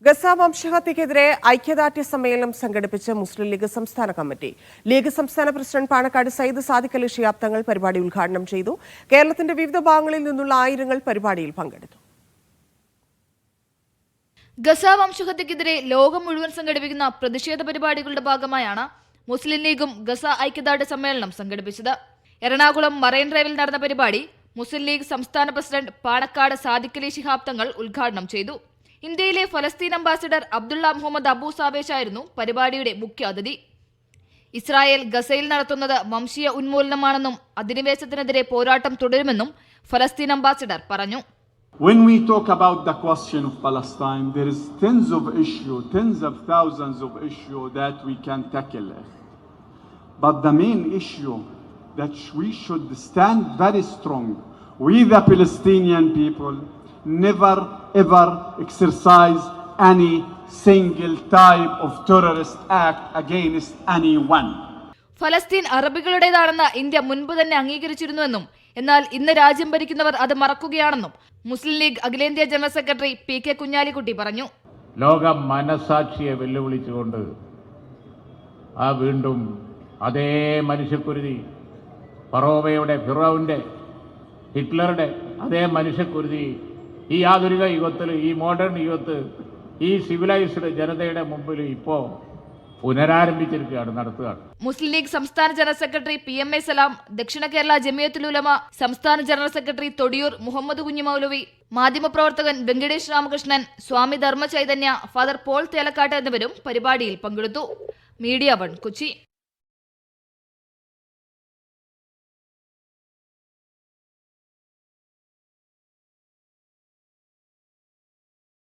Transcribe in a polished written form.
Gaza വംശഹത്യക്കെതിരെ ഐക്യദാർഢ്യ സമ്മേളനം സംഘടിപ്പിച്ച് മുസ്ലിം league സംസ്ഥാന കമ്മിറ്റി. ലീഗ് സംസ്ഥാന പ്രസിഡന്റ് പാണക്കാട് സയ്യിദ് സാദിഖ് അലി ശിഹാബ് തങ്ങൾ പരിപാടി ഉദ്ഘാടനം ചെയ്തു. കേരളത്തിന്റെ വിവിധ ഭാഗങ്ങളിൽ നിന്നുള്ള ആയിരങ്ങൾ പരിപാടിയിൽ പങ്കെടുത്തു. ഗസ വംശഹത്യക്കെതിരെ ലോകം മുഴുവൻ സംഘടിപ്പിക്കുന്ന പ്രതിഷേധ പരിപാടികളുടെ ഭാഗമായാണ് മുസ്ലിം ലീഗും ഗസ ഐക്യദാർഢ്യ സമ്മേളനം സംഘടിപ്പിച്ചത്. എറണാകുളം മറൈൻ ഡ്രൈവിൽ നടന്ന പരിപാടി മുസ്ലിം ലീഗ് സംസ്ഥാന പ്രസിഡന്റ് പാണക്കാട് സാദിഖ് അലി ശിഹാബ് തങ്ങൾ ഉദ്ഘാടനം ചെയ്തു. ഇന്ത്യയിലെ ഫലസ്തീൻ അംബാസിഡർ അബ്ദുള്ള മുഹമ്മദ് അബു സാവേഷ് ആയിരുന്നു പരിപാടിയുടെ മുഖ്യ അതിഥി. ഇസ്രായേൽ ഗസയിൽ നടത്തുന്നത് വംശീയ ഉന്മൂലനമാണെന്നും അധിനിവേശത്തിനെതിരെ പോരാട്ടം തുടരുമെന്നും ഫലസ്തീൻ അംബാസിഡർ പറഞ്ഞു. When we talk about the question of Palestine, there is tens of thousands of issues that we can tackle. But the main issue that we should stand very strong, we the Palestinian people never ever exercise any single type of terrorist act against anyone. ഫലസ്തീൻ അറബികളുടേതാണെന്ന് India മുൻപ് തന്നെ അംഗീകരിച്ചിരുന്നുവെന്നും എന്നാൽ ഇന്ന് രാജ്യം ഭരിക്കുന്നവർ അത് മറക്കുകയാണെന്നും മുസ്ലിം league അഖിലേന്ത്യാ general secretary PK Kunhalikutty പറഞ്ഞു. ലോക മനസാക്ഷിയെ വെല്ലുവിളിച്ചുകൊണ്ട് വീണ്ടും അതേ മനുഷ്യക്കുരുതി, ഫറോവയുടെ, ഫിറോവിന്റെ, ഹിറ്റ്ലറുടെ അതേ മനുഷ്യക്കുരുതി ഈ ആധുനിക യുഗത്തിൽ, ഈ മോഡേൺ യുഗത്ത്, ഈ സിവിലൈസ്ഡ് ജനതയുടെ മുമ്പിൽ ഇപ്പോ പുനരാരംഭിച്ചിരിക്കുകയാണ്, നടത്തുകയാണ്. മുസ്ലിം ലീഗ് സംസ്ഥാന ജനറൽ സെക്രട്ടറി PMA സലാം, ദക്ഷിണ കേരള ജമിയത്തുൽ ഉലമ സംസ്ഥാന ജനറൽ സെക്രട്ടറി തൊടിയൂർ മുഹമ്മദ് കുഞ്ഞി മൗലവി, മാധ്യമപ്രവർത്തകൻ വെങ്കടേഷ് രാമകൃഷ്ണൻ, സ്വാമി ധർമ്മ ചൈതന്യ, ഫാദർ പോൾ തേലക്കാട്ട് എന്നിവരും പരിപാടിയിൽ പങ്കെടുത്തു. മീഡിയ 1 കൊച്ചി.